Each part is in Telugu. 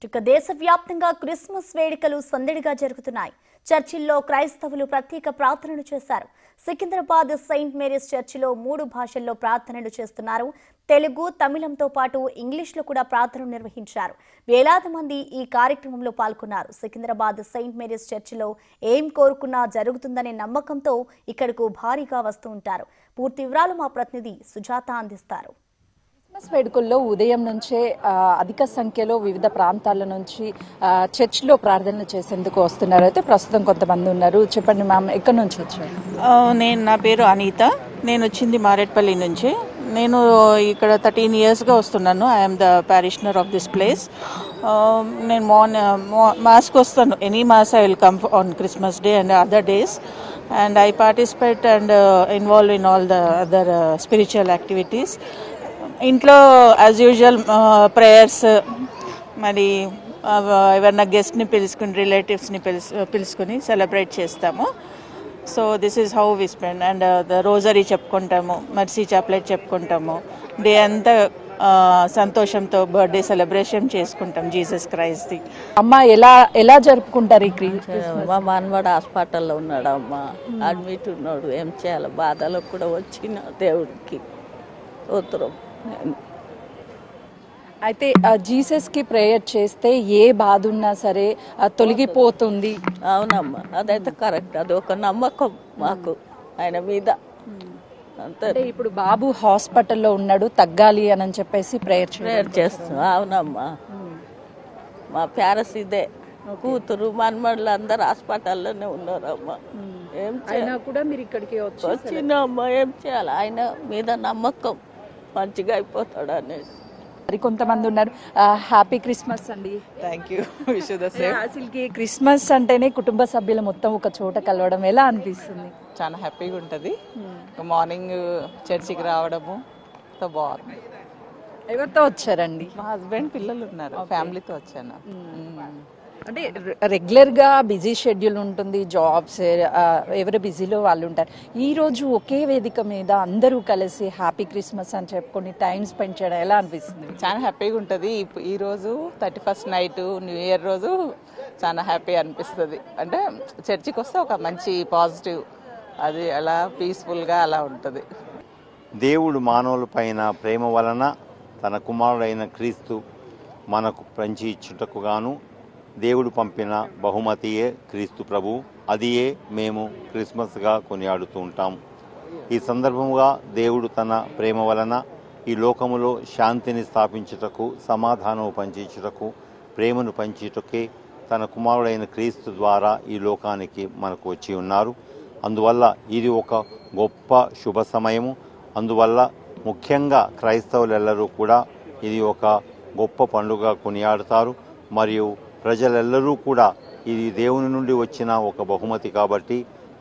ఇక దేశవ్యాప్తంగా క్రిస్మస్ వేడుకలు సందడిగా జరుగుతున్నాయి. చర్చిల్లో క్రైస్తవులు ప్రత్యేక ప్రార్థనలు చేశారు. సికింద్రాబాద్ సెయింట్ మేరీస్ చర్చిలో 3 భాషల్లో ప్రార్థనలు చేస్తున్నారు. తెలుగు, తమిళంతో పాటు ఇంగ్లీష్లో కూడా ప్రార్థనలు నిర్వహించారు. వేలాది మంది ఈ కార్యక్రమంలో పాల్గొన్నారు. సికింద్రాబాద్ సెయింట్ మేరీస్ చర్చిలో ఏం కోరుకున్నా జరుగుతుందనే నమ్మకంతో ఇక్కడకు భారీగా వస్తూ ఉంటారు. పూర్తి వివరాలు మా ప్రతినిధి సుజాత అందిస్తారు. క్రిస్మస్ వేడుకల్లో ఉదయం నుంచే అధిక సంఖ్యలో వివిధ ప్రాంతాల నుంచి చర్చిలో ప్రార్థనలు చేసేందుకు వస్తున్నారు. అయితే ప్రస్తుతం కొంతమంది ఉన్నారు. చెప్పండి మ్యామ్, ఎక్కడి నుంచి వచ్చారు? నా పేరు అనిత. నేను వచ్చింది మారేట్పల్లి నుంచి. నేను ఇక్కడ 13 yearsగా వస్తున్నాను. I'm the parishioner of this place. నేను మాస్కి వస్తాను. Any mass I will come on Christmas day and other days, and I participate and involve in all the other spiritual activities. ఇంట్లో యాజ్ యూజువల్ ప్రేయర్స్, మరి ఎవరన్నా గెస్ట్ని పిలుచుకుని, రిలేటివ్స్ని పిలుచుకుని సెలబ్రేట్ చేస్తాము. So this is how we spend. And the rosary చెప్పుకుంటాము, మర్సీ చాప్లెట్ చెప్పుకుంటాము. డే అంతా సంతోషంతో బర్త్డే సెలబ్రేషన్ చేసుకుంటాం జీసస్ క్రైస్ట్ది. అమ్మ, ఎలా జరుపుకుంటారు ఈ క్రిస్మస్? మా మనవాడు హాస్పిటల్లో ఉన్నాడు అమ్మ, అడ్మిట్ ఉన్నాడు. ఏం చేయాలి, బాధలో కూడా వచ్చిన దేవుడికి ఉత్తరం. అయితే జీసస్ కి ప్రేయర్ చేస్తే ఏ బాధ ఉన్నా సరే తొలగిపోతుంది. అవునమ్మా, అదైతే కరెక్ట్. అది ఒక నమ్మకం మాకు ఆయన మీద. అంటే ఇప్పుడు బాబు హాస్పిటల్లో ఉన్నాడు, తగ్గాలి అని చెప్పేసి ప్రేయర్ చేస్తాం. అవునమ్మా, మా ప్యారస్ ఇదే. కూతురు మనమడులు అందరు హాస్పిటల్లోనే ఉన్నారమ్మా. ఏం కూడా మీరు ఇక్కడికి వచ్చినమ్మా, ఏం చేయాలి, ఆయన మీద నమ్మకం, మంచిగా అయిపోతాడు అనేసి. మరి కొంతమంది ఉన్నారు. హ్యాపీ క్రిస్మస్ అండి. Thank you. Wish the same. అసలుకి క్రిస్మస్ అంటేనే కుటుంబ సభ్యులు మొత్తం ఒక చోట కలవడం ఎలా అనిపిస్తుంది? చాలా హ్యాపీగా ఉంటుంది. మార్నింగ్ చర్చికి రావడము బాగుంది. ఎవరితో వచ్చారండి? మా హస్బెండ్, పిల్లలు ఉన్నారు, ఫ్యామిలీతో వచ్చాను. అంటే రెగ్యులర్ గా బిజీ షెడ్యూల్ ఉంటుంది, జాబ్స్, ఎవరు బిజీలో వాళ్ళు ఉంటారు. ఈ రోజు ఒకే వేదిక మీద అందరూ కలిసి హ్యాపీ క్రిస్మస్ అని చెప్పుకొని టైం స్పెండ్ చేయడం ఎలా అనిపిస్తుంది? చాలా హ్యాపీగా ఉంటుంది. ఈ రోజు 31st నైట్, న్యూ ఇయర్ రోజు చాలా హ్యాపీ అనిపిస్తుంది. అంటే చర్చికి వస్తే ఒక మంచి పాజిటివ్, అది అలా పీస్ఫుల్గా అలా ఉంటుంది. దేవుడు మానవుల పైన ప్రేమ వలన తన కుమారుడైన క్రీస్తు మనకు పంచి ఇచ్చుటకు గాను దేవుడు పంపిన బహుమతియే క్రీస్తు ప్రభు. అదియే మేము క్రిస్మస్గా కొనియాడుతూ ఉంటాం. ఈ సందర్భంగా దేవుడు తన ప్రేమ వలన ఈ లోకములో శాంతిని స్థాపించుటకు, సమాధానము పంచుటకు, ప్రేమను పంచుటకే తన కుమారుడైన క్రీస్తు ద్వారా ఈ లోకానికి మనకు వచ్చి ఉన్నారు. అందువల్ల ఇది ఒక గొప్ప శుభ సమయము. అందువల్ల ముఖ్యంగా క్రైస్తవులెల్లరూ కూడా ఇది ఒక గొప్ప పండుగ కొనియాడుతారు. మరియు ప్రజలెల్లరూ కూడా ఇది దేవుని నుండి వచ్చిన ఒక బహుమతి కాబట్టి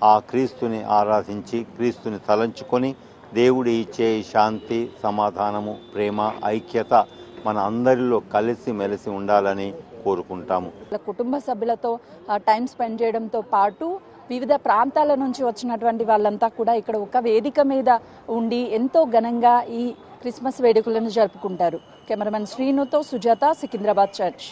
ఆ క్రీస్తుని ఆరాధించి, క్రీస్తుని తలంచుకొని దేవుడు ఇచ్చే శాంతి, సమాధానము, ప్రేమ, ఐక్యత మన అందరిలో కలిసి మెలిసి ఉండాలని కోరుకుంటాము. కుటుంబ సభ్యులతో టైం స్పెండ్ చేయడంతో పాటు వివిధ ప్రాంతాల నుంచి వచ్చినటువంటి వాళ్ళంతా కూడా ఇక్కడ ఒక వేదిక మీద ఉండి ఎంతో ఘనంగా ఈ క్రిస్మస్ వేడుకలను జరుపుకుంటారు. కెమెరామెన్ శ్రీనుతో సుజాత, సికింద్రాబాద్ చర్చ్.